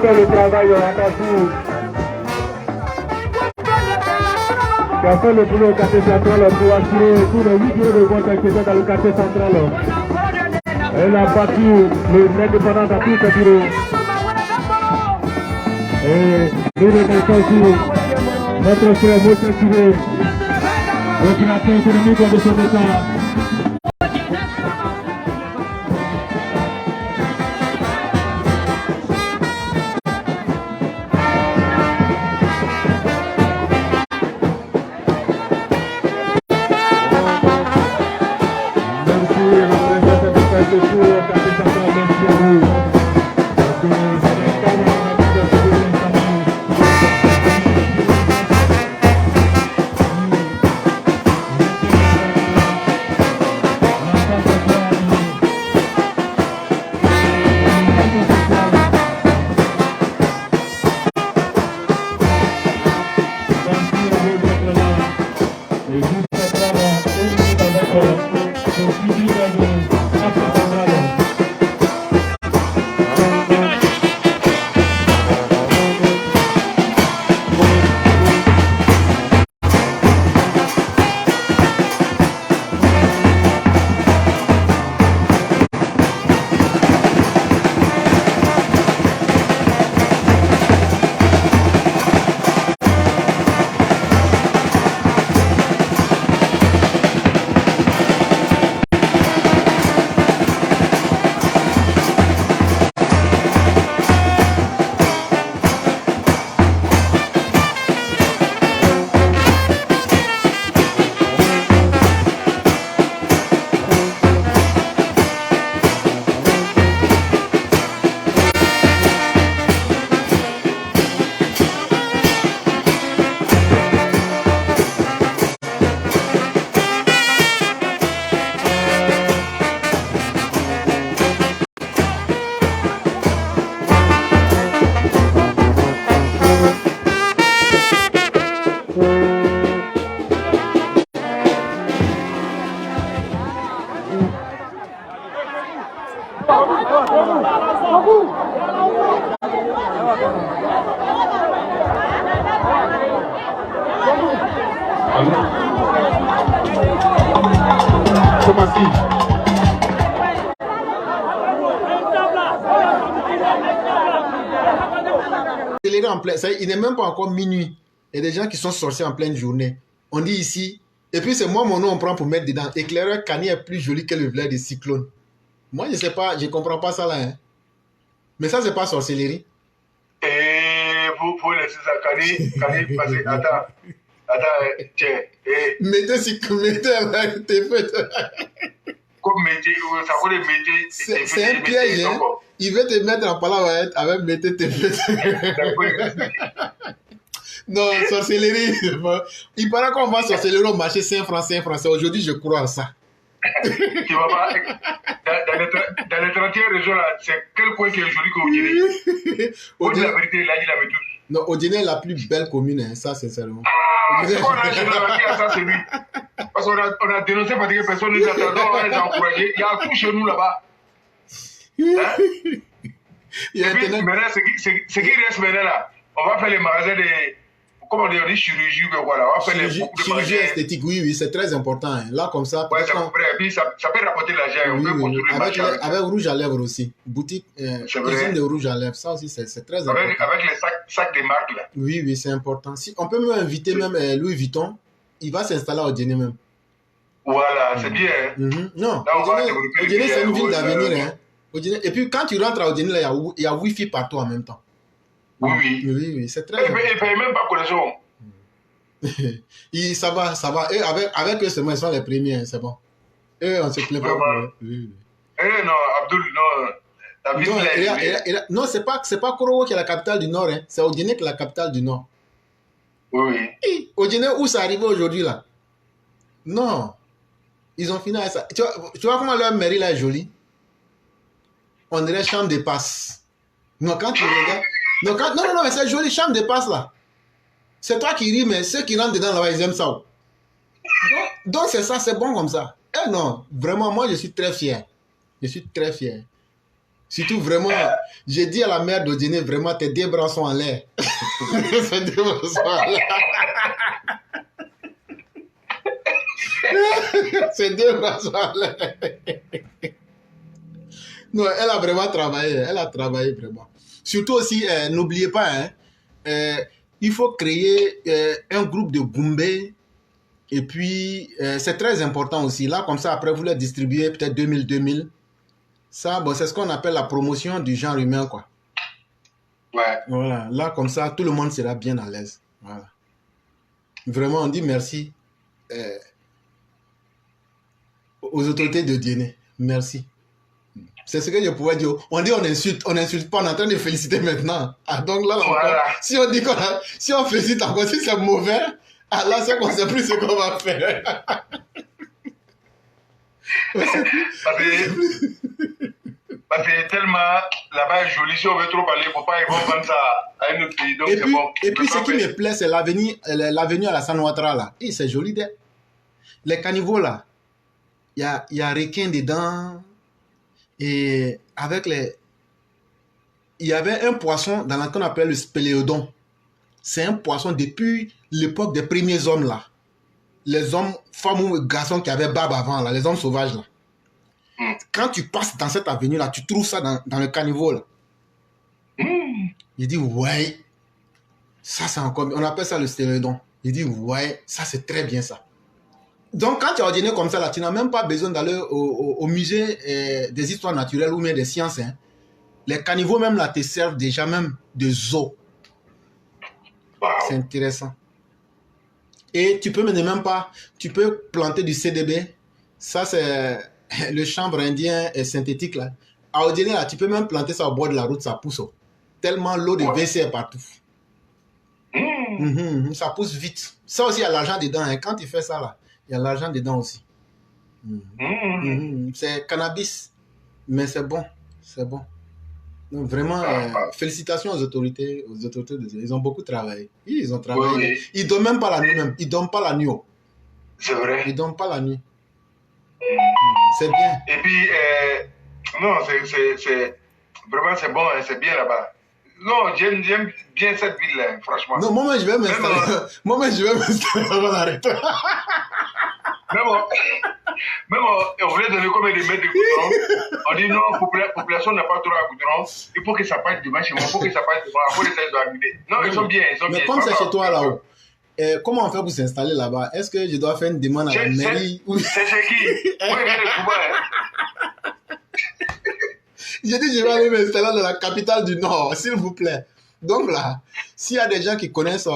Le travail de la Cassou, qui a fait le boulot au quartier central pour assurer tous les 8 jours de vote qui étaient dans le quartier central. Elle a battu l'indépendance à tous ses bureaux. Et nous remercions aussi notre frère Moussa Tiré, opérateur économique de son État. Il n'est même pas encore minuit. Il y a des gens qui sont sortis en pleine journée. On dit ici, et puis c'est moi mon nom on prend pour mettre dedans. Éclaireur Kani est plus joli que le bled de Cyclone. Moi je sais pas, je comprends pas ça là. Hein. Mais ça c'est pas sorcellerie. Et vous pouvez laisser ça Kani parce que attends, tiens. Mettez là, t'es fait. Comme métier, ça vaut les métiers. C'est un piège, hein. Il veut te mettre en palabre avec mettez tes fait. Non, sorcellerie. Il paraît qu'on va sorcellerie au marché 5 francs. Aujourd'hui, je crois à ça. Tu vas pas. Dans les 31 régions, là, c'est quel coin qui est joli qu'Odiené? Odiené, la vérité, il a dit la méthode. Non, Odiené est la plus belle commune, hein, ça, sincèrement. Ah, c'est quoi, là, je ça, c'est lui. Parce qu'on a dénoncé parce que personne ne nous attend, on les a encouragés. Il y a un coup chez nous là-bas. Hein? Et puis, maintenant, ce qui reste maintenant là, on va faire les magasins de. comment on dit chirurgie, mais voilà, on va faire beaucoup de chirurgie manières. esthétique, oui, oui, c'est très important. Hein. Là, comme ça, Ouais, c'est vrai. Et puis, ça peut rapporter l'argent. oui, On peut oui. construire le marché Avec rouge à lèvres aussi. Boutique, usine de rouge à lèvres, ça aussi, c'est très important. Avec les sacs des marques, là. Oui, oui, c'est important. Si, on peut même inviter même Louis Vuitton. Il va s'installer à Odiéné même. Voilà, c'est bien. Hein. Non, Là, Odiéné, c'est une ville d'avenir. Hein. Et puis, quand tu rentres à Odiéné, il y a Wi-Fi partout en même temps. Oui, oui. Oui, oui, c'est très Il ne paye même pas connexion. Ça va. Et avec eux, c'est moi, ils sont les premiers, hein, c'est bon. Eux, on se plaît pas. Oui. Eh non, Abdul, non. La ville non, c'est pas Korowo qui est la capitale du Nord, hein. C'est Odiéné qui est la capitale du Nord. Oui, oui. Odiéné, où ça arrivé aujourd'hui, là? Non. Ils ont fini avec ça. Tu vois comment leur mairie, là, est jolie? On dirait chambre de passe. Non, quand tu regardes... Non, mais c'est joli, chambre de passe, là. C'est toi qui ris, mais ceux qui rentrent dedans, là-bas, ils aiment ça. Donc c'est ça, c'est bon comme ça. Eh non, vraiment, moi, je suis très fier. Je suis très fier. Surtout, vraiment, j'ai dit à la mère d'Odiéné, vraiment, tes deux bras sont en l'air. Tes deux bras sont en l'air. Ses deux bras sont en l'air. Non, elle a vraiment travaillé. Elle a travaillé, vraiment. Surtout aussi, n'oubliez pas, hein, il faut créer un groupe de Goumbé. Et puis, c'est très important aussi. Là, comme ça, après, vous les distribuez peut-être 2000. Ça, bon, c'est ce qu'on appelle la promotion du genre humain, quoi. Ouais. Voilà. Là, comme ça, tout le monde sera bien à l'aise. Voilà. Vraiment, on dit merci aux autorités de Diéné. Merci. C'est ce que je pouvais dire. On dit on n'insulte pas, on est en train de féliciter maintenant. Ah, donc là, voilà. Encore, si on dit si on félicite encore, si c'est mauvais, ah, là, c'est qu'on ne sait plus ce qu'on va faire. Parce que tellement là-bas est joli, si on veut trop parler, il ne faut pas ils vont vendre ça à un autre pays. Donc c'est bon. Et puis ce qui me plaît, c'est l'avenue à la San Ouattara, là. Et c'est joli, les caniveaux, là. Il y a requin dedans. Et avec les... Il y avait un poisson dans qu'on appelle le spéléodon. C'est un poisson depuis l'époque des premiers hommes, là. Les hommes, femmes ou garçons qui avaient barbe avant, là. Les hommes sauvages, là. Quand tu passes dans cette avenue-là, tu trouves ça dans le caniveau, là. Il dit, ouais. Ça, c'est encore... On appelle ça le spéléodon. Il dit, ouais, ça, c'est très bien, ça. Donc, quand tu es ordonné comme ça, là, tu n'as même pas besoin d'aller au musée des histoires naturelles ou même des sciences. Hein. Les caniveaux, même là, te servent déjà même de zoo. Wow. C'est intéressant. Et tu peux même pas, tu peux planter du CDB. Ça, c'est le chanvre indien synthétique, là. À Odiéné, là, tu peux même planter ça au bord de la route, ça pousse. Tellement l'eau de WC est partout. Ça pousse vite. Ça aussi, il y a l'argent dedans. Hein. Quand tu fais ça, là, il y a l'argent dedans aussi. C'est cannabis. Mais c'est bon. C'est bon. Donc vraiment, félicitations aux autorités. Ils ont beaucoup travaillé. Ils ont travaillé. Oui. Ils ne donnent même pas la nuit même. Ils ne donnent pas la nuit. C'est vrai. Ils ne donnent pas la nuit. C'est bien. Et puis, non, c'est vraiment c'est bon. C'est bien là-bas. Non, j'aime bien cette ville-là, franchement. Non, moi, je vais m'installer. Moi, je vais m'installer avant l'arrêter. Même on voulait donner combien de mètres de goudron. On dit non, la population n'a pas trop à goudron. Il faut que ça passe devant chez moi. Il faut que ça passe devant. Après, ça doit arriver. Non, ils sont bien. Mais comme c'est chez toi là-haut, comment on fait pour s'installer là-bas? Est-ce que je dois faire une demande à la mairie? C'est chez qui? Moi, je viens de Cuba. J'ai dit, je vais aller m'installer dans la capitale du Nord, s'il vous plaît. Donc là, s'il y a des gens qui connaissent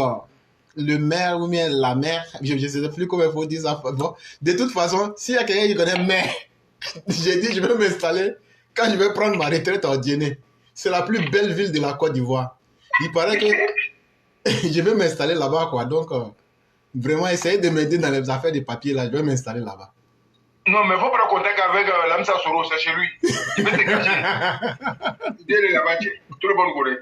le maire ou bien la mère, je ne sais plus comment il faut dire ça. Bon, de toute façon, s'il y a quelqu'un qui connaît maire, j'ai dit, je vais m'installer quand je vais prendre ma retraite en Guinée. C'est la plus belle ville de la Côte d'Ivoire. Il paraît que je vais m'installer là-bas, quoi. Donc, vraiment, essayez de m'aider dans les affaires de papier, là. Je vais m'installer là-bas. Non, mais il faut prendre contact avec Lamsa Soro, c'est chez lui. Il va te cacher. Il est là-bas, tout le monde connaît.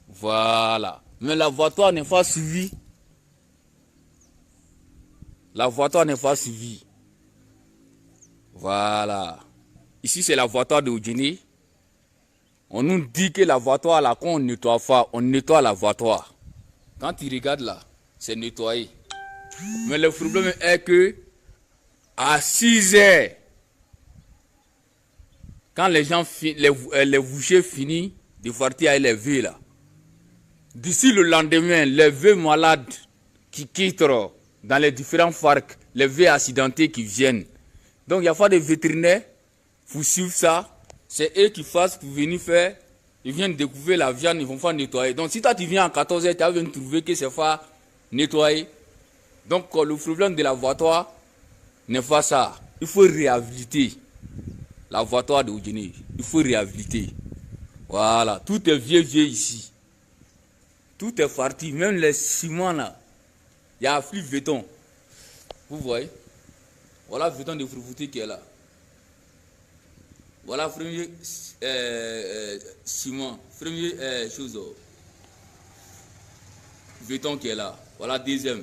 Voilà. Mais l'avortoir n'est pas suivi. L'avortoir n'est pas suivi. Voilà. Ici, c'est l'abattoir de Oudjini. On nous dit que l'abattoir, là, quand on nettoie pas, on nettoie l'abattoir. Quand tu regardes là, c'est nettoyé. Mais le problème est que à 6 heures, quand les gens, les bouchers finissent de partir avec les vœux là, d'ici le lendemain, les vœux malades qui quittent dans les différents parcs, les vœux accidentés qui viennent. Donc il n'y a pas de vétérinaire pour suivre ça. C'est eux qui fassent pour venir faire. Ils viennent découvrir la viande, ils vont faire nettoyer. Donc si toi tu viens à 14 h, tu vas venir trouver que c'est pas nettoyer. Donc le problème de l'abattoir n'est pas ça. Il faut réhabiliter l'abattoir de Oudjini. Il faut réhabiliter. Voilà, tout est vieux ici. Tout est parti, même les ciments là. Il y a plus de béton. Vous voyez? Voilà le béton de Frufuti qui est là. Voilà le premier ciment, premier chose. Béton qui est là. Voilà deuxième.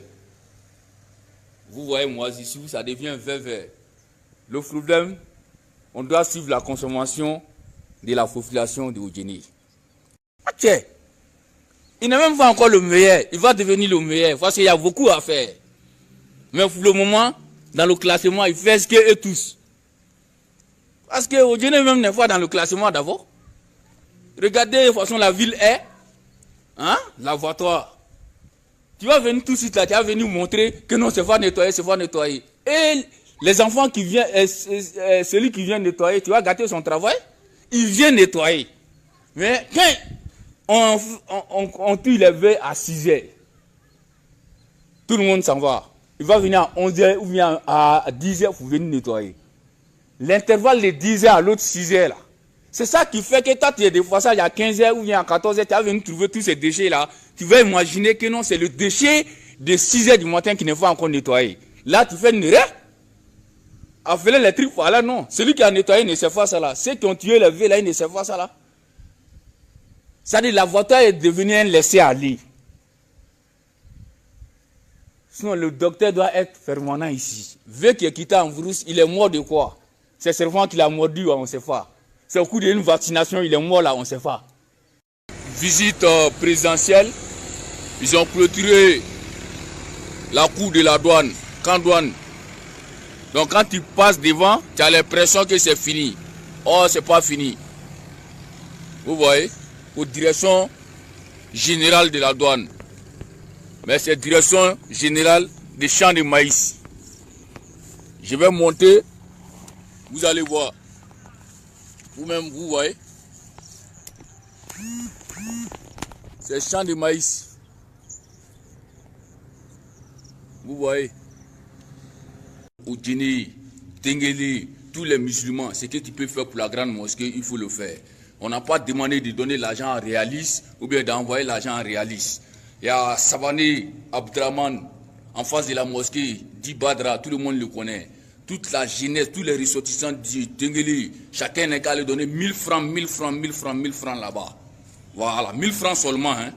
Vous voyez moi ici, ça devient vert. Le problème, on doit suivre la consommation de la population de Oudjini. Tiens, il n'est même pas encore le meilleur. Il va devenir le meilleur parce qu'il y a beaucoup à faire. Mais pour le moment, dans le classement, il fait ce qu'eux tous. Parce que Oudjini même n'est pas dans le classement d'abord. Regardez de toute façon la ville est. Hein? L'abattoir. Tu vas venir tout de suite là, tu vas venir montrer que non, c'est pas nettoyer, c'est pas nettoyer. Et les enfants qui viennent, celui qui vient nettoyer, tu vas gâter son travail, il vient nettoyer. Mais quand on tue les vœux à 6 h, tout le monde s'en va. Il va venir à 11 h ou bien à 10 h pour venir nettoyer. L'intervalle de 10 h à l'autre 6 h là. C'est ça qui fait que toi, tu es des fois ça, il y a 15 h ou bien à 14 h, tu vas venir trouver tous ces déchets là. Tu vas imaginer que non, c'est le déchet de 6 h du matin qui n'est pas encore nettoyé. Là, tu fais une erreur. Appeler les trucs, voilà, non. Celui qui a nettoyé ne sait pas ça là. Ceux qui ont tué les vieux là, ils ne savent pas ça là. C'est-à-dire l'abattoir est devenu un laisser-aller. Sinon, le docteur doit être permanent ici. Vieux qui est quitté en Brousse, il est mort de quoi? C'est serpent qui l'a mordu, on ne sait pas. C'est au cours d'une vaccination, il est mort là, on ne sait pas. Visite présidentielle, ils ont clôturé la cour de la douane, camp douane. Donc quand tu passes devant, tu as l'impression que c'est fini. Oh, c'est pas fini. Vous voyez, aux directions générales de la douane. Mais c'est direction générale des champs de maïs. Je vais monter, vous allez voir. Vous-même, vous voyez. C'est champ de maïs. Vous voyez. Oudjini, Tengeli, tous les musulmans, ce que tu peux faire pour la grande mosquée, il faut le faire. On n'a pas demandé de donner l'argent en réaliste ou bien d'envoyer l'argent en réaliste. Il y a Savani Abdraman en face de la mosquée, Di Badra, tout le monde le connaît. Toute la jeunesse, tous les ressortissants du Tengeli, chacun n'est qu'à lui donner 1000 francs, 1000 francs, 1000 francs, 1000 francs là-bas. Voilà, 1000 francs seulement, hein,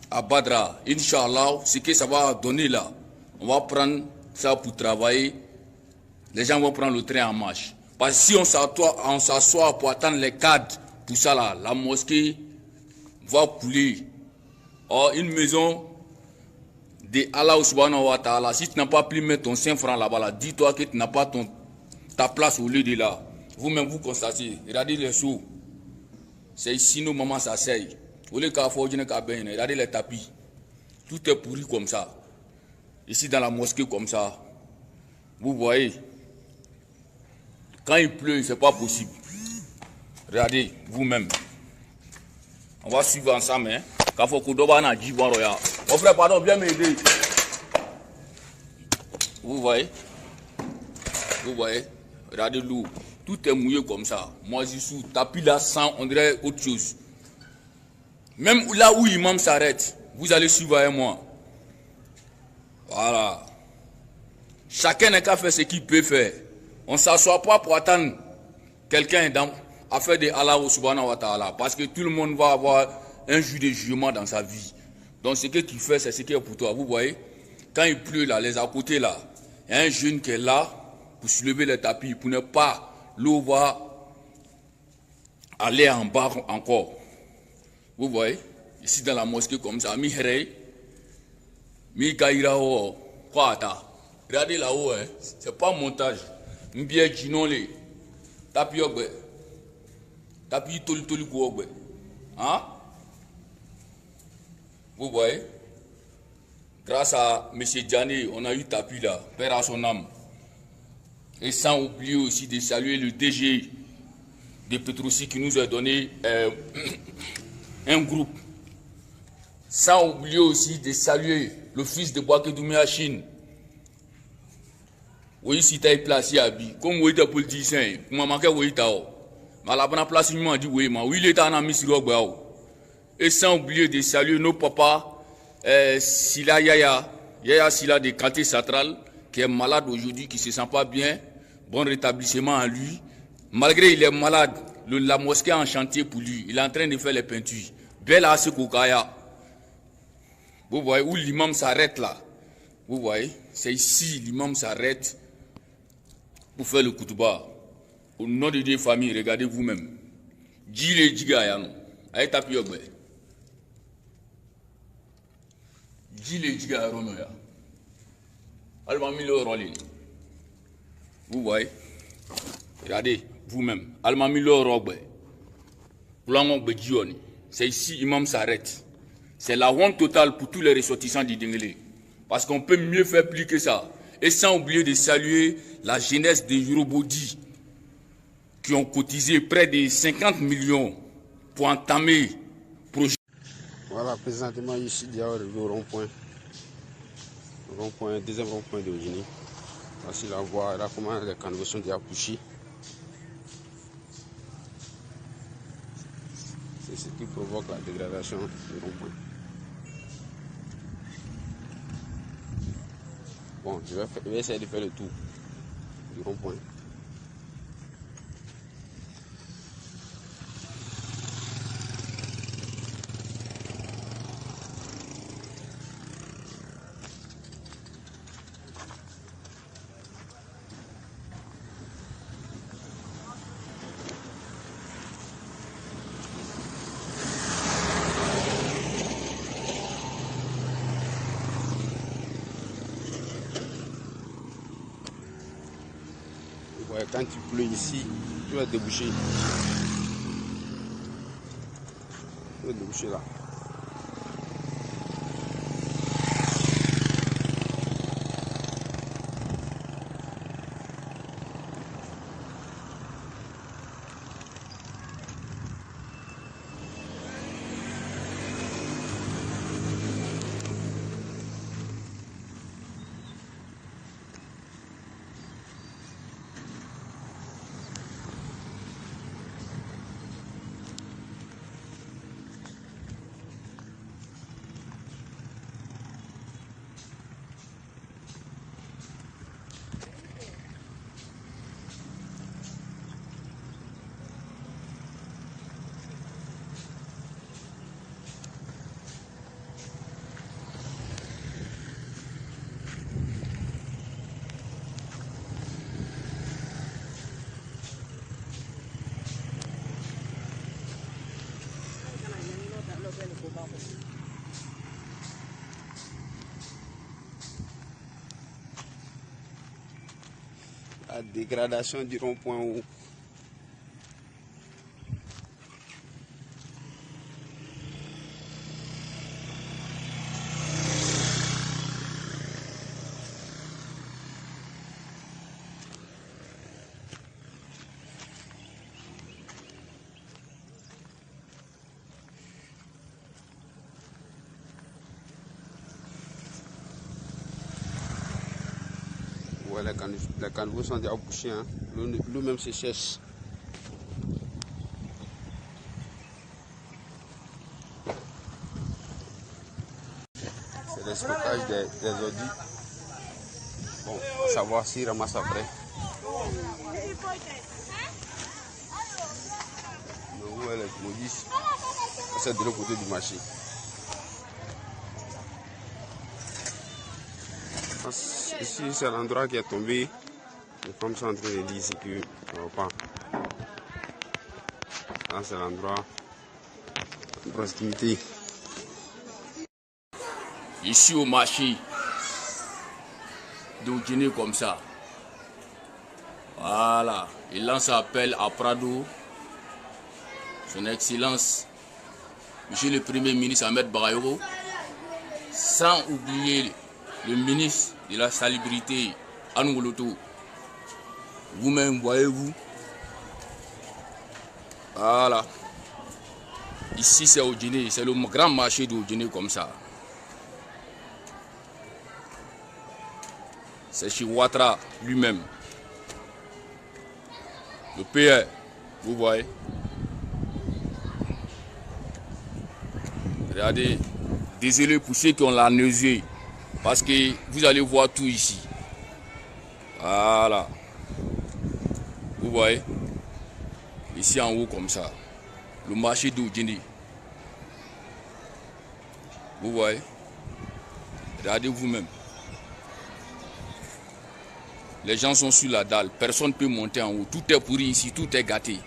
à Badra. Inch'Allah, ce que ça va donner là, on va prendre ça pour travailler. Les gens vont prendre le train en marche. Parce que si on s'assoit pour attendre les cadres, tout ça là, la mosquée va couler. Or, une maison de Allah subhanahu wa ta'ala, si tu n'as pas pu mettre ton 5 francs là-bas, là, dis-toi que tu n'as pas ta place au lieu de là. Vous-même, vous constatez. Regardez les sous. C'est ici nos mamans s'asseyent. Regardez les tapis. Tout est pourri comme ça. Ici dans la mosquée comme ça. Vous voyez. Quand il pleut, c'est pas possible. Regardez, vous-même. On va suivre ensemble, hein. Mon frère, pardon, bien m'aider. Vous voyez? Vous voyez? Regardez l'eau. Tout est mouillé comme ça. Moi, je suis tapis là sans, on dirait autre chose. Même là où l'imam s'arrête, vous allez suivre avec moi. Voilà. Chacun n'a qu'à faire ce qu'il peut faire. On ne s'assoit pas pour attendre quelqu'un à faire de Allah subhanahu wa ta'ala. Parce que tout le monde va avoir un jour de jugement dans sa vie. Donc ce que tu fais, c'est ce qui est pour toi. Vous voyez, quand il pleut là, les à côté là, il y a un jeune qui est là pour soulever les tapis, pour ne pas l'eau va aller en bas encore. Vous voyez, ici dans la mosquée comme ça, mi here, mi kairao, kwata. Regardez là-haut, hein, c'est pas montage. M'bien jinole, tapi ogbe, tapi toli ogbe, hein? Vous voyez, grâce à M. Djani, on a eu tapis là, père à son âme. Et sans oublier aussi de saluer le DG de Petrosi qui nous a donné un groupe. Sans oublier aussi de saluer le fils de Boaké à Chine. Oui, si tu es placé à Bi, comme vous êtes politicien, vous m'avez manqué, vous êtes là. Mais la bonne place, il m'a dit, oui, mais il est en ami sur le. Et sans oublier de saluer nos papas, Sila Yaya Sila de Kanté Central, qui est malade aujourd'hui, qui ne se sent pas bien. Bon rétablissement à lui. Malgré il est malade, la mosquée est en chantier pour lui. Il est en train de faire les peintures. Belle à ce Koukaya. Vous voyez où l'imam s'arrête là. Vous voyez, c'est ici l'imam s'arrête pour faire le koutouba. Au nom de deux familles, regardez vous-même. Djile Djigayano. Aïe tapi ogbe. Djile Djigayano ya. Almami le rolling. Vous voyez, regardez vous-même. Almami le robbe. C'est ici l'imam s'arrête. C'est la honte totale pour tous les ressortissants du Denguélé. Parce qu'on peut mieux faire plus que ça. Et sans oublier de saluer la jeunesse des Yorobodi qui ont cotisé près de 50 millions pour entamer le projet. Voilà, présentement ici, il y a le rond-point. Deuxième rond-point de Eugénie. Voici la voie, là comment les canalisations de Yapouchi. C'est ce qui provoque la dégradation du rond-point. Bon, je vais essayer de faire le tour du rond-point. Ouais, quand il pleut ici, tu vas déboucher. Tu vas déboucher là. La dégradation du rond-point où les caniveaux sont déjà bouchés, hein. L'eau même se cherche. C'est le stockage des ordures. Bon, à savoir s'ils ramassent après. Mais où est les maudits? C'est de l'autre côté du marché. Ici, c'est l'endroit qui est tombé. Les femmes sont en train de dire que ça ne va pas. Ça, c'est l'endroit de proximité. Ici au marché de Guinée comme ça. Voilà. Il lance appel à Prado, son Excellence, Monsieur le Premier ministre Ahmed Bagayoko, sans oublier le ministre de la Salubrité, Anouloto. Vous-même, voyez-vous. Voilà. Ici, c'est au Guinée, c'est le grand marché de Guinée comme ça. C'est chez Ouattara lui-même. Le PR, vous voyez. Regardez, désolé pour ceux qui ont la nausée, parce que vous allez voir tout ici. Voilà. Vous voyez. Ici en haut comme ça. Le marché d'Oudjini. Vous voyez. Regardez vous-même. Les gens sont sur la dalle. Personne ne peut monter en haut. Tout est pourri ici. Tout est gâté.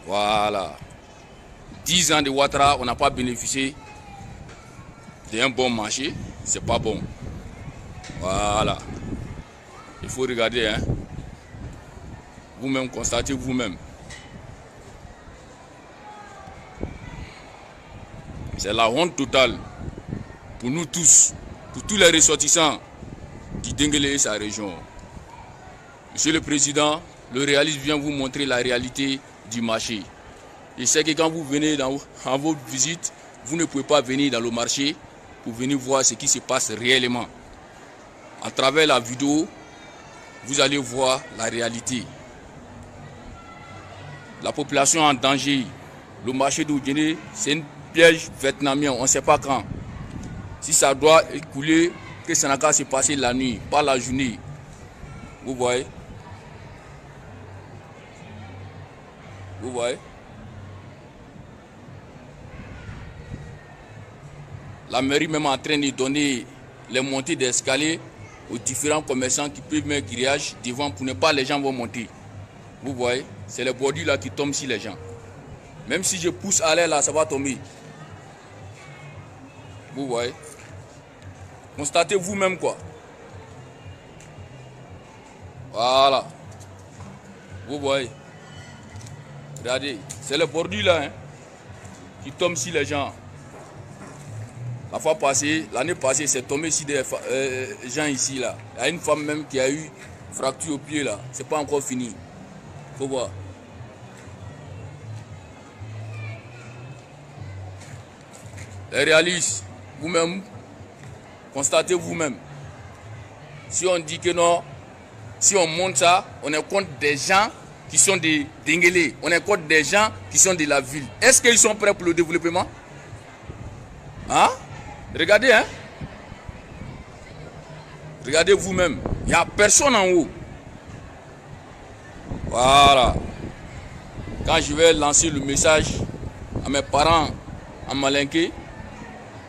Voilà. 10 ans de Ouattara, on n'a pas bénéficié d'un bon marché. C'est pas bon. Voilà. Il faut regarder. Hein. Vous-même, constatez vous-même. C'est la honte totale pour nous tous, pour tous les ressortissants du Denguele et sa région. Monsieur le Président, le réaliste vient vous montrer la réalité du marché. Je sais que quand vous venez en votre visite, vous ne pouvez pas venir dans le marché pour venir voir ce qui se passe réellement. À travers la vidéo, vous allez voir la réalité. La population en danger. Le marché d'Oudjini, c'est une piège vietnamien, on ne sait pas quand. Si ça doit écouler, que ça n'a qu'à se passer la nuit, pas la journée. Vous voyez? Vous voyez? La mairie même est en train de donner les montées d'escalier aux différents commerçants qui peuvent mettre grillage devant pour ne pas les gens vont monter. Vous voyez? C'est les bordures là qui tombent sur les gens. Même si je pousse à l'air là, ça va tomber. Vous voyez? Constatez vous-même quoi. Voilà. Vous voyez? Regardez, c'est les bordures là hein, qui tombent sur les gens. La fois passée, l'année passée, c'est tombé sur des gens ici là. Il y a une femme même qui a eu fracture au pied là. C'est pas encore fini. Faut voir. Les réalistes, vous-même, constatez vous-même. Si on dit que non, si on monte ça, on est contre des gens qui sont des Denguele. On est contre des gens qui sont de la ville. Est-ce qu'ils sont prêts pour le développement? Hein? Regardez, hein? Regardez vous-même. Il n'y a personne en haut. Voilà. Quand je vais lancer le message à mes parents en Malinké,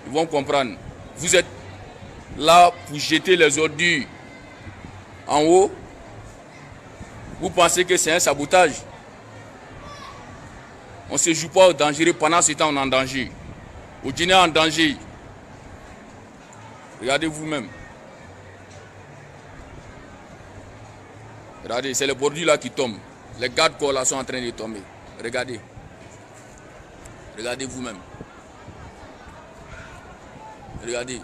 ils vont comprendre. Vous êtes là pour jeter les ordures en haut. Vous pensez que c'est un sabotage. On ne se joue pas au danger. Pendant ce temps, on est en danger. Au Guinée en danger. Regardez vous-même. Regardez, c'est les bordures là qui tombent. Les gardes-corps là sont en train de tomber. Regardez. Regardez vous-même. Regardez.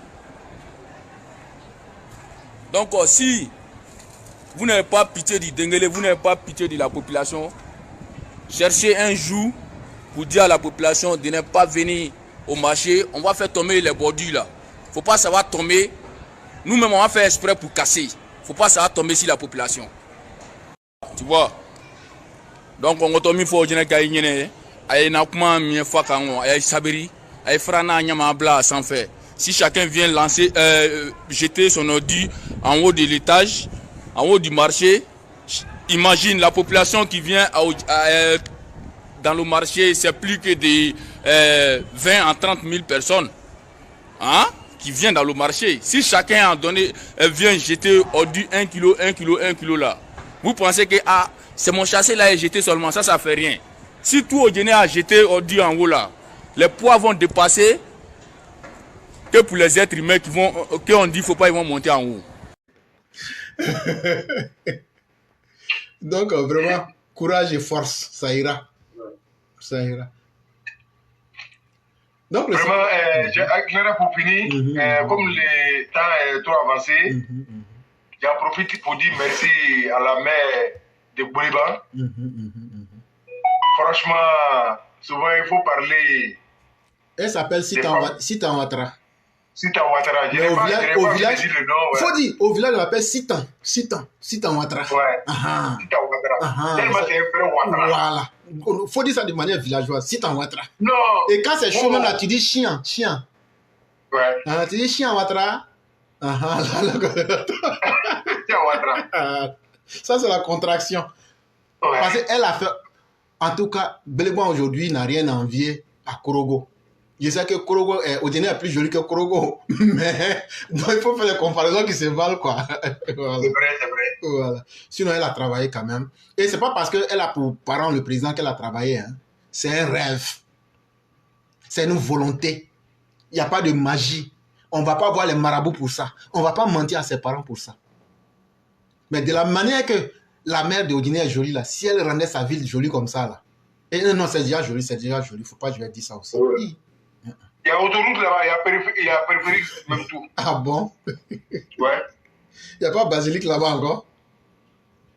Donc si vous n'avez pas pitié du Denguele, vous n'avez pas pitié de la population, cherchez un jour pour dire à la population de ne pas venir au marché. On va faire tomber les bordures là. Faut pas savoir tomber. Nous-mêmes on va faire exprès pour casser. Faut pas savoir tomber sur la population. Tu vois. Donc on tombe il faut que sans faire. Si chacun vient lancer, jeter son ordi en haut de l'étage, en haut du marché, imagine la population qui vient dans le marché, c'est plus que des 20 à 30 000 personnes hein, qui viennent dans le marché. Si chacun a donné, vient jeter ordi 1 kg là, vous pensez que c'est mon chassé là et jeté seulement, ça fait rien. Si tout au Guinée a jeté ordi en haut là, les poids vont dépasser que pour les êtres humains qui on dit faut pas, ils vont monter en haut. Donc, vraiment, courage et force, ça ira. Ça ira. Donc, vraiment, Clara, pour finir, comme le temps est trop avancé, j'en profite pour dire merci à la mère de Boliban. Franchement, souvent il faut parler. Elle s'appelle Sita Ouattara. Sita Ouattara. Mais au village, le nom. Faut dire, au village, on l'appelle Sita Ouattara. Ouais. Sita Ouattara. Tellement c'est un frère Ouattara. Voilà. Faut dire ça de manière villageoise. Sita Ouattara. Non. Et quand c'est chaud, même là, tu dis chien. Ouais. Tu dis chien Ouattara. Sita Ouattara. Ça, c'est la contraction. Ouais. Parce qu'elle a fait. En tout cas, Beliban aujourd'hui n'a rien à envier à Korogo. Je sais que Korogo au dîner est plus joli que Korogo, mais donc il faut faire les comparaisons qui se valent, quoi. Voilà. C'est vrai. Voilà. Sinon, elle a travaillé quand même. Et c'est pas parce qu'elle a pour parent le président qu'elle a travaillé. Hein. C'est un rêve. C'est une volonté. Il n'y a pas de magie. On ne va pas voir les marabouts pour ça. On ne va pas mentir à ses parents pour ça. Mais de la manière que la mère de Guinée est jolie, là, si elle rendait sa ville jolie comme ça, là. Et non, c'est déjà joli. Il ne faut pas que je lui dise ça aussi. Oui. Il y a autoroute là-bas, il y a périphérique, même tout. Ah bon? Ouais. Il n'y a pas basilic là-bas encore?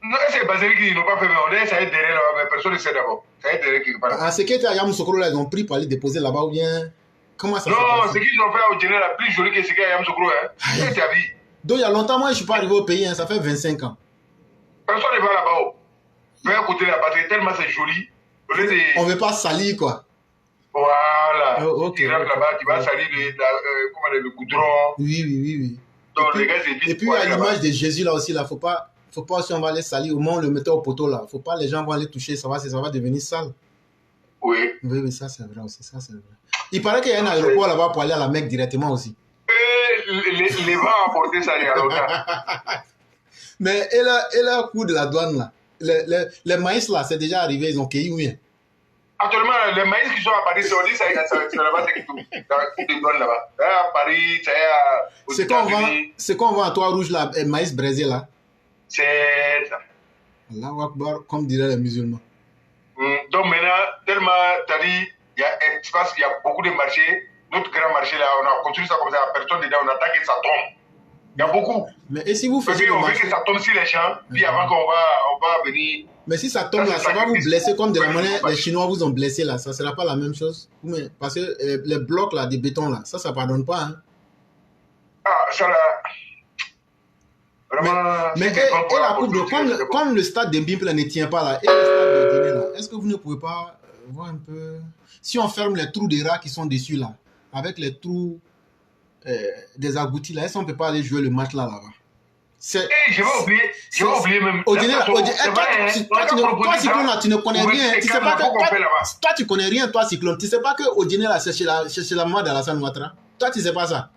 Non, c'est basilic qu'ils n'ont pas fait, mais on dirait que ça y est derrière là-bas, mais personne ne sait d'abord. Ça y est derrière quelque part. Ah, c'est qu'à Yamoussoukro, là, ils ont pris pour aller déposer là-bas ou bien. Comment ça se passe? Non, ce qu'ils ont fait au Guinée, là, plus joli que ce qu'il y a à Yamoussoukro, hein. C'est ta vie. Donc, il y a longtemps, moi, je ne suis pas arrivé au pays, hein, ça fait 25 ans. Personne ne va là-bas. Mais à côté de la patrie, tellement c'est joli. On ne veut pas salir, quoi. Voilà. Okay, tu rentres là-bas, tu vas salir le goudron. Oui. Donc, les gars, c'est vite. Et puis, à l'image de Jésus, là aussi, là, faut pas aussi, on va aller salir. Au moins, on le mettait au poteau, là. Faut pas, les gens vont aller toucher, ça va devenir sale. Oui. Oui, ça, c'est vrai aussi, ça, c'est vrai. Il paraît qu'il y a un aéroport là-bas pour aller à la Mecque directement aussi. Les vents apporter ça, il y a longtemps. Mais, et le coût de la douane, là. Les maïs, là, c'est déjà arrivé, ils ont cueilli ou bien? Actuellement, les maïs qui sont à Paris, c'est là-bas, c'est tout. Dans les douanes là-bas. À Paris, c'est C'est qu'on vend à Trois-Rouges, là, maïs braisé, là. C'est ça. Allahu Akbar, comme diraient les musulmans. Donc maintenant, tellement, t'as dit, il y a beaucoup de marchés. Notre grand marché, là, on a construit ça comme ça, personne dedans, on attend que ça tombe. Il y a beaucoup. Mais et si vous faites on veut que ça tombe sur les champs, puis avant qu'on va venir. Mais si ça tombe là, ça va vous blesser comme de la manière les Chinois vous ont blessé là. Ça ne sera pas la même chose. Parce que les blocs là, des bétons là, ça ne pardonne pas. Hein. Ah, ça là. Vraiment. Mais et la coupe de comme le stade de Mbimple ne tient pas là, et le stade de Guinée là, est-ce que vous ne pouvez pas voir un peu. Si on ferme les trous des rats qui sont dessus là, avec les trous des agoutis là, est-ce qu'on ne peut pas aller jouer le match là-bas? Je vais oublier même. Au Guinée, toi, Cyclone, tu ne connais rien. Tu sais pas que, toi, tu connais rien, toi, Cyclone. Tu sais pas qu'au Guinée, là, c'est chez la maman d'Alassane Ouattara. Toi, tu sais pas ça.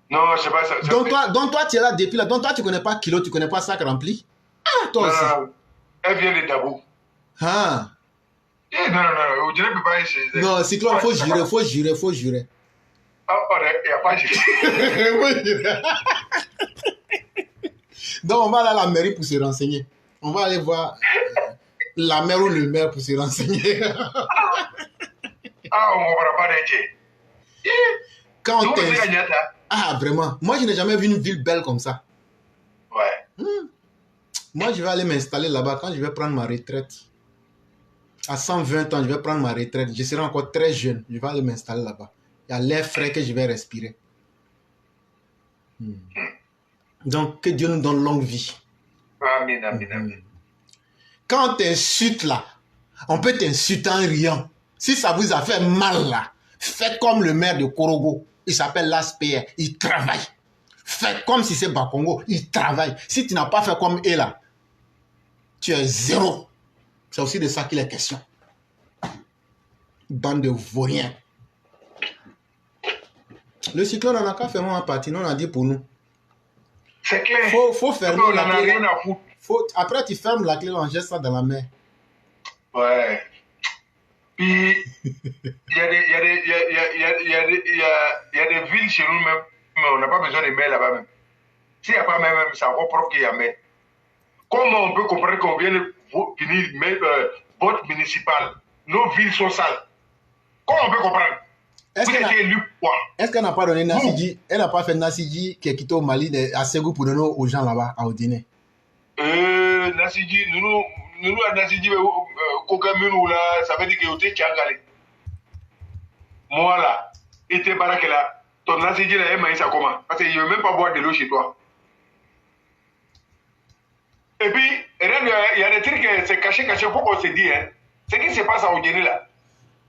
Non, je sais pas ça. Donc, toi, tu es là depuis là. Donc, toi, tu connais pas kilo, tu connais pas sac rempli. Ah, toi aussi. Elle vient de Dabou. Ah. Non, au Guinée, peut pas y. Non, Cyclone, faut jurer. Ah, il n'y a pas jurer. Donc, on va aller à la mairie pour se renseigner. On va aller voir la mère ou le maire pour se renseigner. Ah, on ne va pas d'être. Quand Ah, vraiment. Moi, je n'ai jamais vu une ville belle comme ça. Ouais. Moi, je vais aller m'installer là-bas quand je vais prendre ma retraite. À 120 ans, je vais prendre ma retraite. Je serai encore très jeune. Je vais aller m'installer là-bas. Il y a l'air frais que je vais respirer. Donc, que Dieu nous donne longue vie. Amen. Quand on t'insulte là, on peut t'insulter en riant. Si ça vous a fait mal là, faites comme le maire de Korogo. Il s'appelle l'ASPR. Il travaille. Faites comme si c'est Bakongo. Il travaille. Si tu n'as pas fait comme eux là, tu es zéro. C'est aussi de ça qu'il est question. Bande de vauriens. Le cyclone en a qu'à faire en partie. Non, on a dit pour nous. C'est clair. Faut fermer la clé. Après, tu fermes la clé, on jette ça dans la mer. Ouais. Puis, il y a des villes chez nous même, mais on n'a pas besoin de maire là-bas même. S'il n'y a pas même, c'est encore propre qu'il y a maire. Comment on peut comprendre qu'on vient de finir vote municipal? Nos villes sont sales. Comment on peut comprendre? Est-ce Vous étiez élu quoi? Est-ce qu'elle n'a pas donné Nassidji? Elle n'a pas fait Nassidji qui est quitté au Mali à Ségou pour donner aux gens là-bas, à Odine? Nassidji, nous, à Nassidji, Kokamunu, là, ça veut dire que tu es Tchangale. Moi, là, et tes baraques là, ton Nassidji, là, il ça comment? Parce qu'il ne veut même pas boire de l'eau chez toi. Et puis, il y a des trucs, c'est caché, il faut qu'on se dise, hein. Ce qui se passe à Odine, là,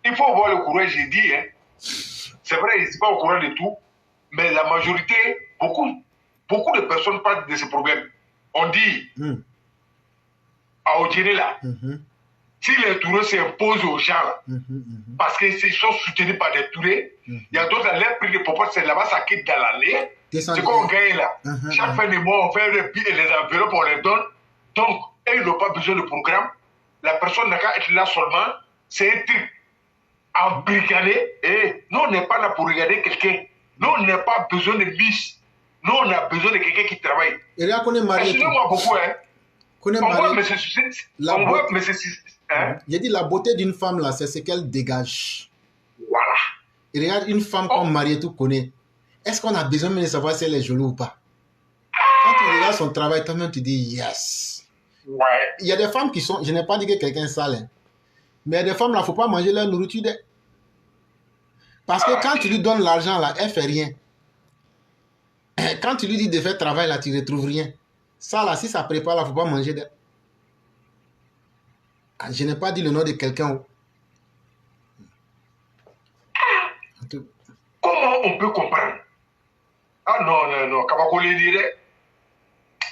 il faut avoir le courage, j'ai dit, hein. C'est vrai, il n'est pas au courant de tout, mais la majorité, beaucoup de personnes parlent de ce problème. On dit, à Odine là, si les Tourés s'imposent aux gens là, parce qu'ils sont soutenus par des Tourés, il y a d'autres, leur prix de proportion, c'est là-bas, ça quitte dans l'année. C'est qu'on gagne là. Chaque fin de mois, on fait les enveloppes, on les donne. Donc, ils n'ont pas besoin de programme. La personne n'a qu'à être là seulement. C'est un truc embrigadé. Et nous, on n'est pas là pour regarder quelqu'un. Nous, on n'a pas besoin de bis. Nous, on a besoin de quelqu'un qui travaille. Et là, qu'on est marié. Excusez-moi beaucoup, hein. On voit, mais c'est... J'ai dit, la beauté d'une femme, là, c'est ce qu'elle dégage. Voilà. Et regarde, une femme qu'on marie, tout connaît. Est-ce qu'on a besoin de savoir si elle est jolie ou pas? Quand tu regardes son travail, toi-même, tu dis yes. Ouais. Il y a des femmes qui sont... Je n'ai pas dit que quelqu'un est sale. Hein. Mais il y a des femmes, là, il ne faut pas manger leur nourriture. Parce que quand tu lui donnes l'argent, là, elle ne fait rien. Quand tu lui dis de faire travail, là, tu ne retrouves rien. Ça, là, si ça prépare, là, il ne faut pas manger d'elle. Je n'ai pas dit le nom de quelqu'un. Comment on peut comprendre? Ah non, Kabakoli dirait.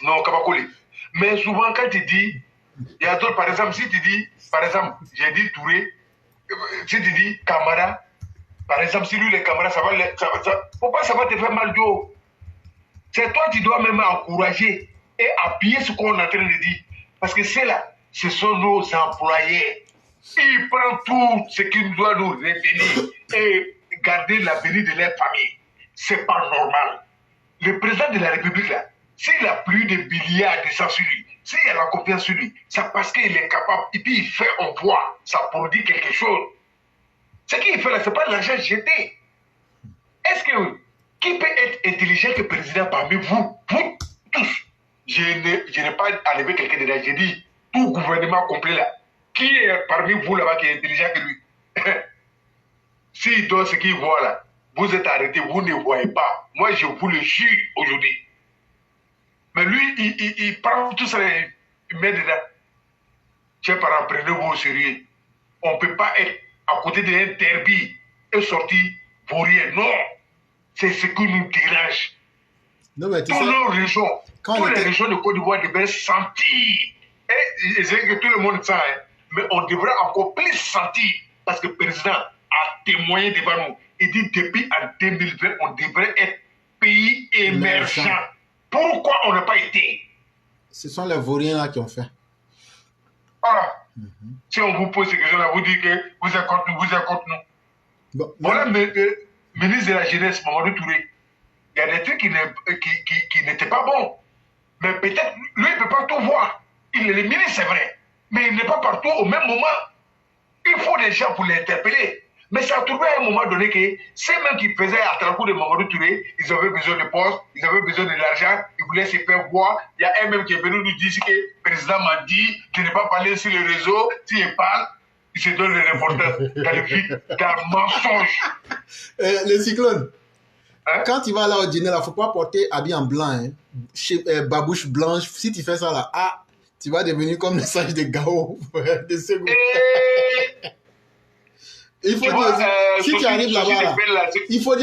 Non, Kabakoli. Mais souvent, quand tu dis, il y a d'autres, par exemple, si tu dis, par exemple, j'ai dit Touré, si tu dis Camara, par exemple, si lui, les camarades, pourquoi ça va te faire mal d'eau? C'est toi qui dois même encourager et appuyer ce qu'on est en train de dire. Parce que c'est là, ce sont nos employés. Ils prennent tout ce qui doit nous revenir et garder l'avenir de leur famille. C'est pas normal. Le président de la République, là, s'il a plus de milliards de sang sur lui, s'il a la confiance sur lui, c'est parce qu'il est capable, et puis il fait, on voit, ça produit quelque chose. Ce qu'il fait là, c'est pas de l'argent jeté. Est-ce que, qui peut être intelligent que président parmi vous, vous tous? Je n'ai pas enlevé quelqu'un de là, j'ai dit, tout gouvernement complet là, qui est parmi vous là-bas qui est intelligent que lui? S'il donne ce qu'il voit là, vous êtes arrêtés, vous ne voyez pas. Moi, je vous le jure aujourd'hui. Mais lui, il prend tout ça, il met dedans. Chers parents, prenez-vous au sérieux. On ne peut pas être à côté d'un derby et sortir pour rien. Non, c'est ce qui nous dérange. Non, mais toutes nos régions, toutes les régions de Côte d'Ivoire devraient sentir. Et c'est que tout le monde sent, hein, mais on devrait encore plus sentir parce que le président a témoigné devant nous. Il dit depuis en 2020, on devrait être pays émergent. Pourquoi on n'a pas été? Ce sont les vauriens là qui ont fait. Voilà. Si on vous pose ces questions-là, vous dites que vous êtes contre nous, vous êtes contre nous. Bon, voilà le ministre de la Jeunesse, Mamadou Touré. Il y a des trucs qui n'étaient pas bons. Mais peut-être, lui, il ne peut pas tout voir. Il est le ministre, c'est vrai. Mais il n'est pas partout au même moment. Il faut des gens pour l'interpeller. Mais ça a trouvé à un moment donné que ceux mêmes qui faisaient à travers de Mamadou Touré, ils avaient besoin de postes, ils avaient besoin de l'argent, ils voulaient se faire voir. Il y a un même qui est venu nous dire que le président m'a dit de ne pas parler sur le réseau. S'il parle, il se donne le reporter dans le vide, dans le mensonge. Le cyclone. Hein? Quand tu vas là au dîner, il ne faut pas porter habit en blanc, hein. Babouche blanche. Si tu fais ça là, tu vas devenir comme le sage de Gao. De Ségou. Il faut dire, si tu arrives là-bas, il faut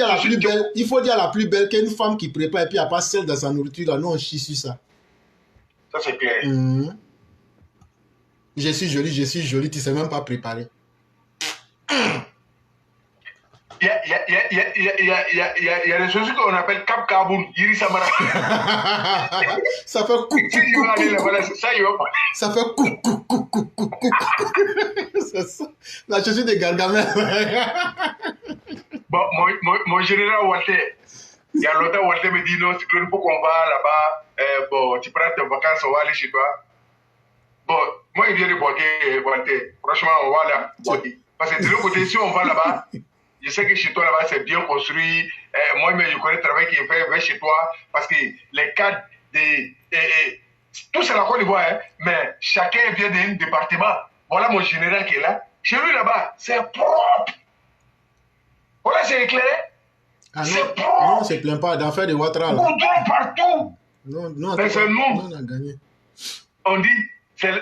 dire la plus belle qu'une femme qui prépare et puis elle passe celle dans sa nourriture. Là, nous, on chie sur ça. Ça, c'est clair. Je suis jolie, tu ne sais même pas préparer. Il y a des choses qu'on appelle Cap Kaboul, Yiri Samara. Ça fait coucou. Si il va aller là-bas, ça, il va pas. Ça fait coucou. C'est ça. La chaussure de Gargamel. Bon, mon général Walter, il y a longtemps, Walter me dit non, c'est qu'il faut qu'on va là-bas. Bon, tu prends tes vacances, on va aller chez toi. Bon, moi, il vient de Boaké, Walter. Franchement, on va là. Parce que de l'autre côté, si on va là-bas, je sais que chez toi, là-bas, c'est bien construit. Moi-même, je connais le travail qui est fait chez toi. Parce que les cadres, tout c'est la Côte d'Ivoire, hein, mais chacun vient d'un département. Voilà mon général qui est là. Chez lui, là-bas, c'est propre. Voilà, c'est éclairé. Ah c'est non, propre. non, c'est plein pas d'affaires de Ouattara. On tourne partout. Non, mais c'est nous. On a gagné. On dit, c'est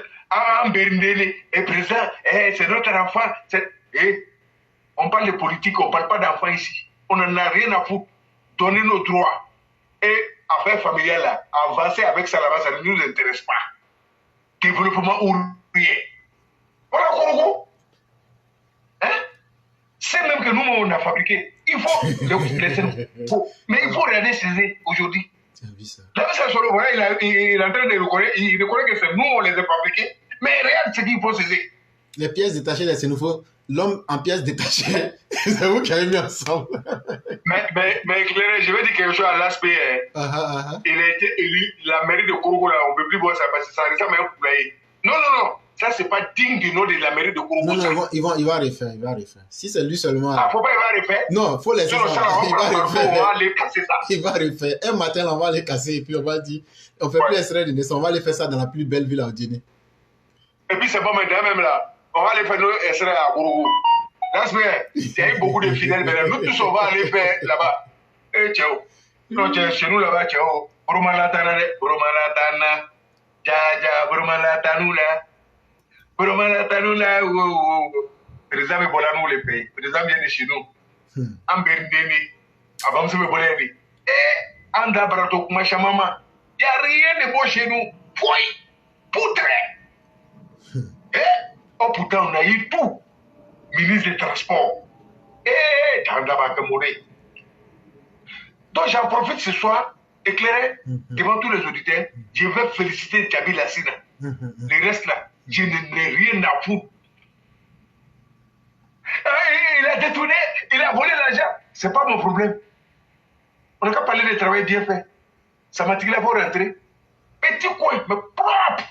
Amberdele est présent, c'est notre enfant. On parle de politique, on ne parle pas d'enfants ici. On n'en a rien à foutre. Donner nos droits. Et affaires familiales, là, avancer avec ça là-bas, ça ne nous intéresse pas. Développement ou rien. Voilà, Congo. Hein? C'est même que nous, on a fabriqué. Il faut laisser nous. Mais il faut regarder César aujourd'hui. Là, ça, voilà, il est en train de reconnaître, il reconnaît que c'est nous, on les a fabriqués. Mais regarde ce qu'il faut César. Les pièces détachées, là, c'est nouveau. L'homme en pièces détachées, c'est vous qui avez mis ensemble. mais Claire, je vais dire quelque chose à l'aspect. Il a été élu, la mairie de Kouroukou, là, on ne peut plus voir ça parce que ça ressemble à un poulailler. Non. Ça, c'est pas digne du nom de la mairie de Kouroukou. Non, il va refaire. Si c'est lui seulement. Ah, faut pas, il va refaire. Non, faut laisser ça. Il va refaire. On va aller casser ça. Il va refaire. Un matin, là, on va les casser et puis on va dire, on fait plus extrait de naissance, on va aller faire ça dans la plus belle ville à Guinée. Et puis, c'est pas maintenant même là. On va aller faire nos extraits à Kouroukou. L'aspect, il y a eu beaucoup de fidèles, mais nous tous, on va aller faire là-bas. Eh, ciao. Non, chez nous là-bas, ciao. Brumalatana, Jaja, Brumalatanoula. Brumalatanoula, président me bola nous les pays. Président vient de chez nous. Amberdeni, avant de me boler. Eh, Anda Brato, Machamama. Il n'y a rien de beau chez nous. Point. Poutre. Eh, oh putain, on a eu tout. Ministre des Transports. Eh, Tanda Bakamouné. Donc j'en profite ce soir, éclairé, devant tous les auditeurs, je vais féliciter Djabi Lassina. Le reste là, je n'ai rien à foutre. Il a détourné, il a volé l'argent. C'est pas mon problème. On n'a qu'à parler de travail bien fait. Ça m'a dit qu'il faut rentrer. Petit coin, mais propre.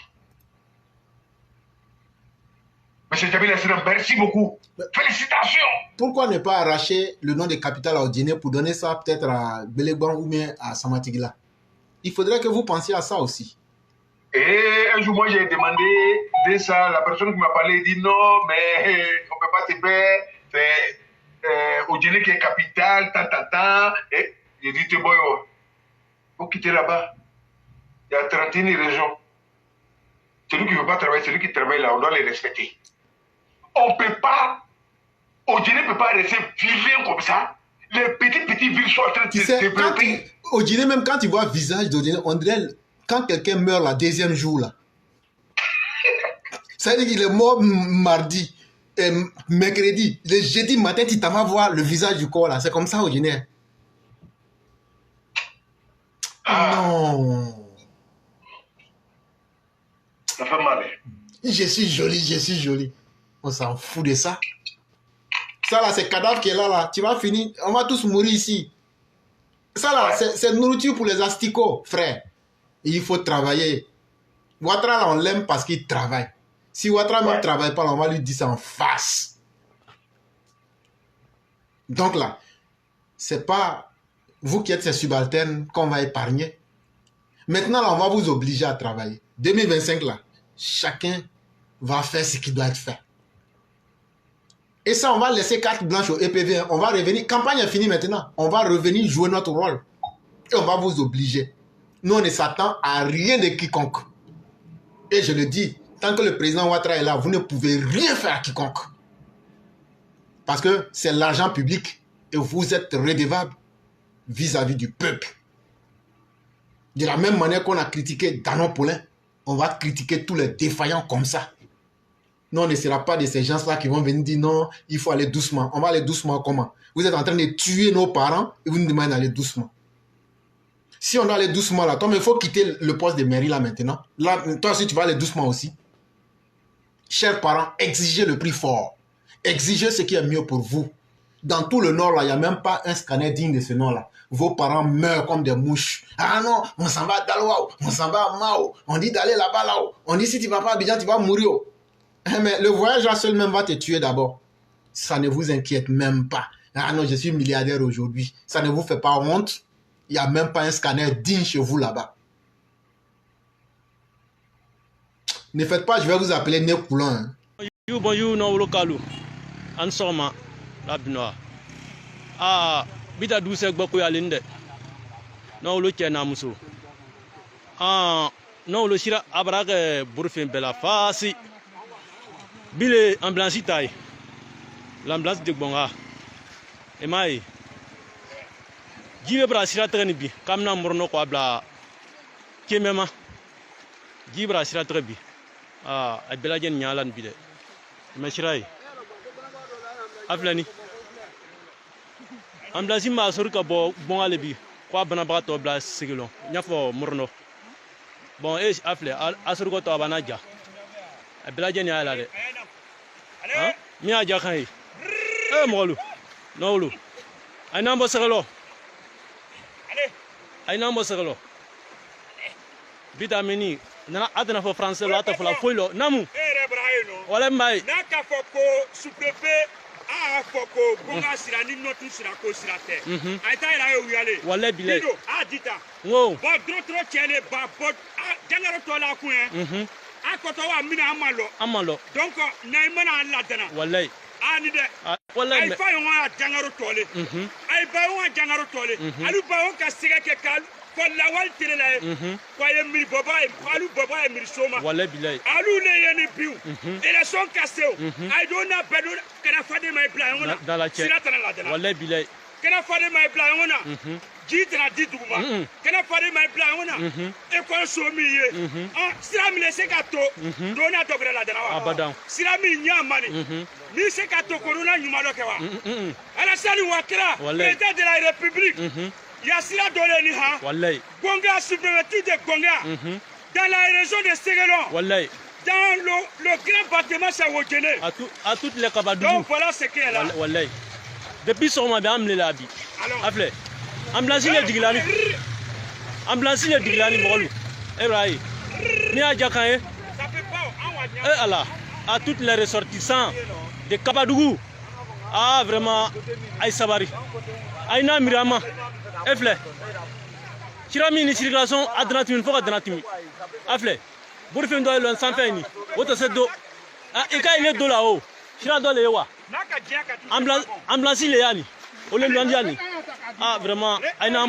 Monsieur Djabi Lassina, merci beaucoup. Félicitations. Pourquoi ne pas arracher le nom de capitale à Guinée pour donner ça peut-être à Belegban ou bien à Samatigila? Il faudrait que vous pensiez à ça aussi. Et un jour, moi, j'ai demandé de ça. La personne qui m'a parlé dit non, mais on ne peut pas se faire. C'est au Guinée qui est capitale, tant. Et j'ai dit, il faut quitter là-bas. Il y a 31 régions. Celui qui ne veut pas travailler, celui qui travaille là, on doit les respecter. On ne peut pas. Au Guinée ne peut pas rester vivant comme ça. Les petites villes sont en train de se développer. Au Guinée, même quand tu vois le visage d'Odinée, on dirait quand quelqu'un meurt le deuxième jour, là. Ça veut dire qu'il est mort mardi, mercredi. Le jeudi matin, tu t'en vas voir le visage du corps, là. C'est comme ça au Guinée. Non. Ça fait mal. Je suis joli. On s'en fout de ça. Ça là, c'est cadavre qui est là. Tu vas finir. On va tous mourir ici. Ça là, c'est nourriture pour les asticots, frère. Il faut travailler. Ouattara là, on l'aime parce qu'il travaille. Si Ouattara ne travaille pas, là, on va lui dire ça en face. Donc là, c'est pas vous qui êtes ses subalternes qu'on va épargner. Maintenant là, on va vous obliger à travailler. 2025 là, chacun va faire ce qui doit être fait. Et ça, on va laisser carte blanche au EPV. On va revenir. Campagne est finie maintenant. On va revenir jouer notre rôle. Et on va vous obliger. Nous, on ne s'attend à rien de quiconque. Et je le dis, tant que le président Ouattara est là, vous ne pouvez rien faire à quiconque. Parce que c'est l'argent public. Et vous êtes redevable vis-à-vis du peuple. De la même manière qu'on a critiqué Danon Paulin, on va critiquer tous les défaillants comme ça. Non, on ne sera pas de ces gens-là qui vont venir dire non, il faut aller doucement. On va aller doucement comment? Vous êtes en train de tuer nos parents et vous nous demandez d'aller doucement. Si on doit aller doucement là, toi, mais il faut quitter le poste de mairie là maintenant. Là, toi aussi, tu vas aller doucement aussi. Chers parents, exigez le prix fort. Exigez ce qui est mieux pour vous. Dans tout le nord là, il n'y a même pas un scanner digne de ce nom là. Vos parents meurent comme des mouches. Ah non, on s'en va à Dalouao, on s'en va à Mao. On dit d'aller là-bas là-haut. On dit si tu ne vas pas à Abidjan, tu vas mourir. Mais le voyage là seul même va te tuer d'abord. Ça ne vous inquiète même pas. Ah non, je suis milliardaire aujourd'hui. Ça ne vous fait pas honte. Il n'y a même pas un scanner digne chez vous là-bas. Ne faites pas, je vais vous appeler nez coulant. Hein. Ah, bita douce gboko ya linde. No lo chena muso. Ah, no lo shira abrage burfin bela fasi. Bile ambulance tai. L'ambulance de bonga. E mai. Jibe bra shira treni bi. Kamna morno ko abla kemema. Jibra shira trebi. Ah, abela jen nyalan bi de. Me shirai. Aflani. Ambulance ma sori ka bon alebi kwa banabaga bla sigilo nyafo murno bon afle asori ko to banaja abla jeni ala de ha mi aja kan molu nolu ay nambo sigilo ay nambo sigilo vitamini na adna fo français la ta fo la foilo namu wala mai na ka fo ko sous-préfet a foko bonga sira ni notu sira ko sira te aita ira e uyale wala bile bido a dita wo ba dro chele ba bod jangaro to la ku a ko to wa mina amalo donc na imana la dana wala ani de wala ay fa yo wa jangaro tole ay ba wa jangaro tole alu ba o ka siga ke kal ko la wal tire la ko ye mi baba alu baba e mi soma wala bile alu le yeni biu et les sont cassés ay do na bedo kana fade mai plan ngona dans la chaîne wala bile kana fade mai plan ngona jitra dituma kana fade mai plan ngona e ko so mi ye sira mi le se ka to do na to bre la dana wa abadan sira mi nya mani ni se ka to corona nyuma do ke wa ala sali wakra président de la république Yassira Doleni ha wallahi Gonga subventu de Gonga dans la région de Séguélon wallahi dans le grand bâtiment Sawogene à toutes les Kabadougou. Donc voilà ce qui est là wallahi depuis son ma amle la bi afle ambulance le diglani bolu Ibrahim ni aja kan ça peut pas Allah à toutes les ressortissants de Kabadougou. Ah vraiment ay sabari ay na mirama efle kirami ni circulation adranatimi fo adranatimi afle burfin do lo san feni woto sedo ika ile do la o kira do le wa ambulance le yani o le ndia ni ah vraiment ay na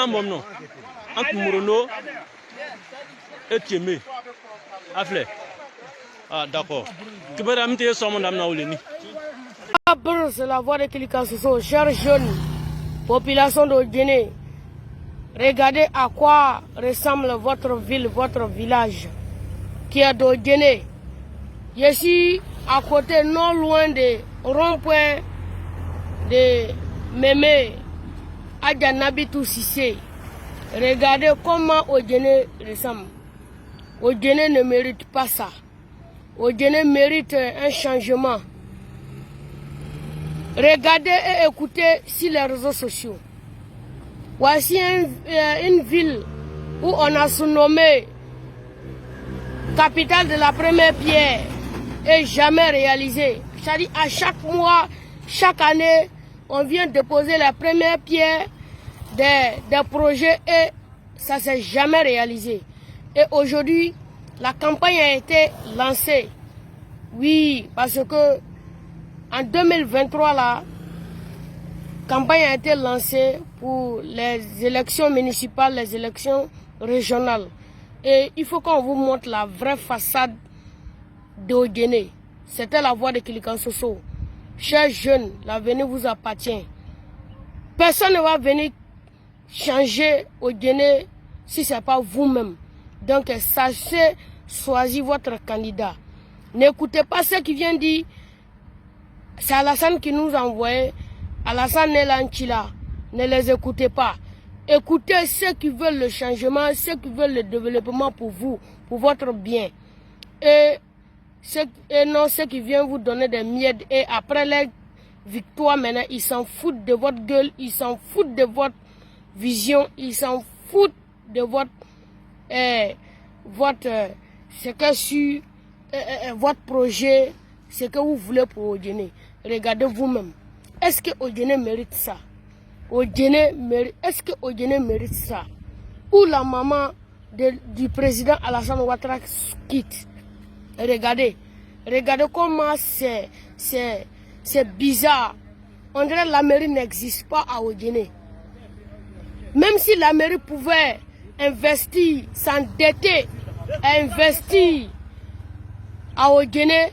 mbom no an murono etieme afle ah d'accord kibara mte so mo ndamna o le ni c'est la voix de Kilika Soso, chers jeunes, population de Guinée. Regardez à quoi ressemble votre ville, votre village, qui est de Guinée. Je suis à côté, non loin des ronds-points de Mémé, Adjanabitou Sissé. Regardez comment Guinée ressemble. Guinée ne mérite pas ça. Guinée mérite un changement. Regardez et écoutez sur les réseaux sociaux. Voici une ville où on a surnommé capitale de la première pierre et jamais réalisée. C'est-à-dire à chaque mois, chaque année, on vient déposer la première pierre des projets et ça ne s'est jamais réalisé. Et aujourd'hui, la campagne a été lancée. Oui, parce que en 2023, la campagne a été lancée pour les élections municipales, les élections régionales. Et il faut qu'on vous montre la vraie façade de Guinée. C'était la voix de Kilikan Soso. Chers jeunes, l'avenir vous appartient. Personne ne va venir changer au Guinée si ce n'est pas vous-même. Donc, sachez choisir votre candidat. N'écoutez pas ce qui vient dire. C'est Alassane qui nous a envoyé. Alassane Nelanchila. Ne les écoutez pas. Écoutez ceux qui veulent le changement, ceux qui veulent le développement pour vous, pour votre bien. Et non ceux qui viennent vous donner des miettes. Et après les victoires, maintenant, ils s'en foutent de votre gueule, ils s'en foutent de votre vision, ils s'en foutent de votre projet, ce que vous voulez pour Odjene. Regardez vous-même. Est-ce que Odjene mérite ça? Est-ce que Odjene mérite ça? Ou la maman du président Alassane Ouattara quitte? Regardez comment c'est bizarre. On dirait que la mairie n'existe pas à Odjene. Même si la mairie pouvait investir, s'endetter, investir à Odjene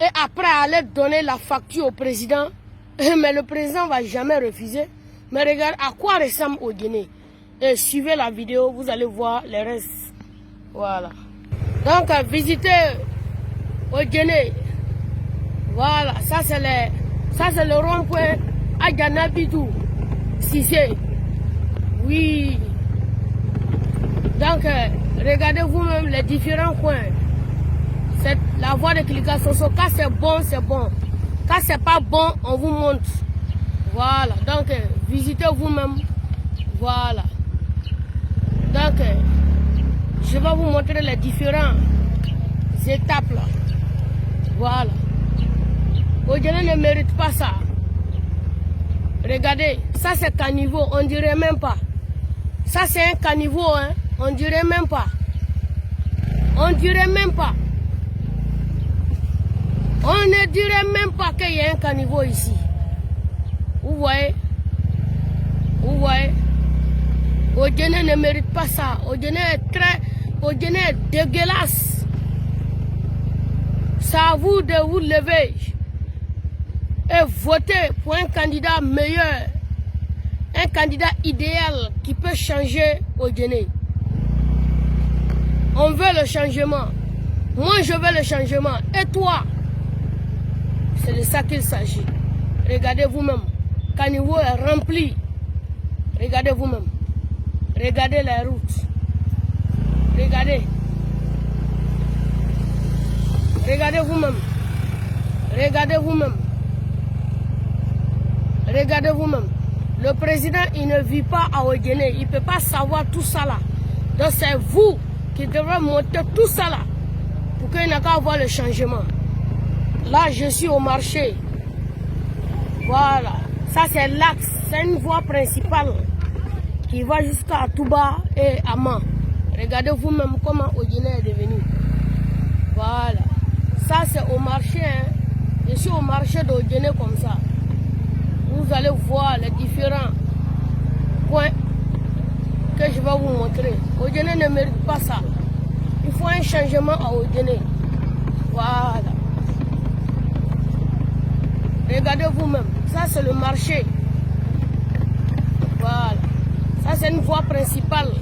et après aller donner la facture au président, mais le président ne va jamais refuser. Mais regardez à quoi ressemble Odjene. Et suivez la vidéo, vous allez voir le reste. Voilà. Donc visitez Odjene. Voilà, ça c'est le rond-point Adjanabitou. Cissé. Oui. Donc, regardez vous-même les différents coins. C'est la voie de Kilika Soso. Quand c'est bon, c'est bon. Quand c'est pas bon, on vous montre. Voilà. Donc, visitez vous-même. Voilà. Donc, je vais vous montrer les différentes étapes là. Voilà. Odjene ne mérite pas ça. Regardez, ça c'est caniveau, on dirait même pas. Ça c'est un caniveau, hein. On dirait même pas. On dirait même pas. On ne dirait même pas qu'il y a un caniveau ici. Vous voyez? Vous voyez? Odjene ne mérite pas ça. Odjene est dégueulasse. C'est à vous de vous lever et voter pour un candidat meilleur, un candidat idéal qui peut changer Odjene. On veut le changement. Moi, je veux le changement. Et toi? C'est de ça qu'il s'agit. Regardez vous-même. Caniveau est rempli. Regardez vous-même. Regardez les routes. Regardez. Regardez vous-même. Regardez vous-même. Regardez vous-même. Le président, il ne vit pas à Odjene. Il ne peut pas savoir tout ça là. Donc c'est vous qui devrez monter tout ça là. Pour qu'il n'ait qu'à avoir le changement. Là, je suis au marché. Voilà. Ça, c'est l'axe. C'est une voie principale qui va jusqu'à Touba et Ama. Regardez vous-même comment Odjene est devenu. Voilà. Ça, c'est au marché. Hein. Je suis au marché d'Odjene comme ça. Vous allez voir les différents points que je vais vous montrer. Odjene ne mérite pas ça. Il faut un changement à Odjene. Voilà. Regardez vous-même. Ça, c'est le marché. Voilà. Ça, c'est une voie principale.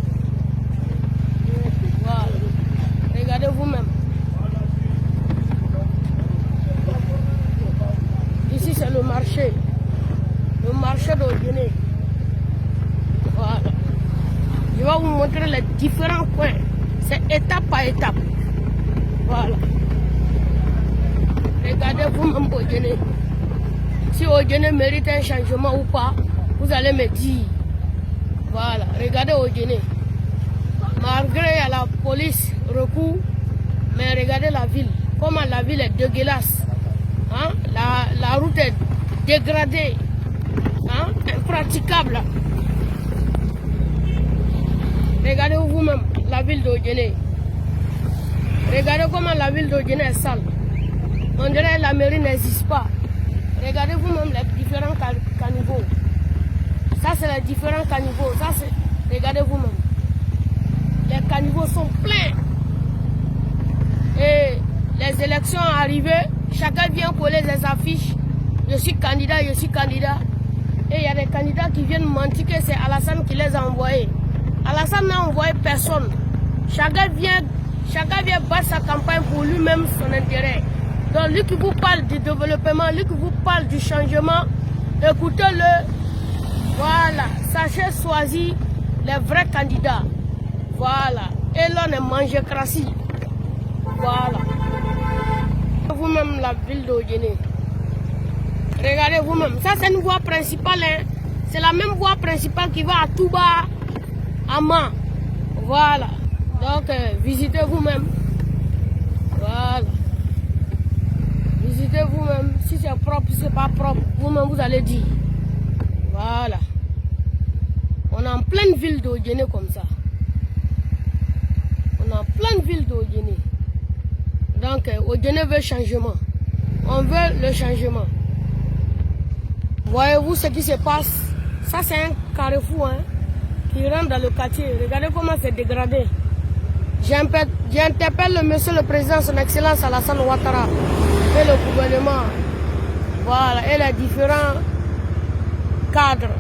Voilà. Regardez vous-même. Ici, c'est le marché. Le marché d'Odjene. Voilà. Je vais vous montrer les différents points. C'est étape par étape. Voilà. Regardez vous-même Odjene. Si Odjene mérite un changement ou pas, vous allez me dire. Voilà. Regardez Odjene. Malgré la police recourt, mais regardez la ville. Comment la ville est dégueulasse. Hein? La route est dégradée. Hein? Impraticable. Regardez vous-même la ville d'Odjene. Regardez comment la ville d'Odjene est sale. On dirait que la mairie n'existe pas. Regardez vous-même les différents caniveaux. Ça, c'est les différents caniveaux. Ça, c'est... Regardez vous-même. Les caniveaux sont pleins. Et les élections arrivées, chacun vient coller des affiches. Je suis candidat, je suis candidat. Et il y a des candidats qui viennent mentir que c'est Alassane qui les a envoyés. Alassane n'a envoyé personne. Chacun vient Chacun vient battre sa campagne pour lui-même, son intérêt. Donc lui qui vous parle du développement, lui qui vous parle du changement, écoutez-le. Voilà, sachez choisir les vrais candidats. Voilà, et l'on est mangécratie. Voilà. Vous-même la ville d'Odjené. Regardez vous-même, ça c'est une voie principale. Hein. C'est la même voie principale qui va à Touba, à Man. Voilà. Donc visitez vous-même. Voilà. Visitez vous-même. Si c'est propre, si c'est pas propre, vous-même vous allez dire. Voilà. On est en pleine ville d'Odjené comme ça. On est en pleine ville d'Odjené. Donc Odjené veut changement. On veut le changement. Voyez-vous ce qui se passe? Ça c'est un carrefour hein, qui rentre dans le quartier. Regardez comment c'est dégradé. J'interpelle le monsieur le président, son excellence Alassane Ouattara et le gouvernement. Voilà, et les différents cadres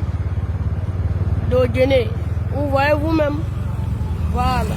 d'Odjené. Vous voyez vous-même. Voilà.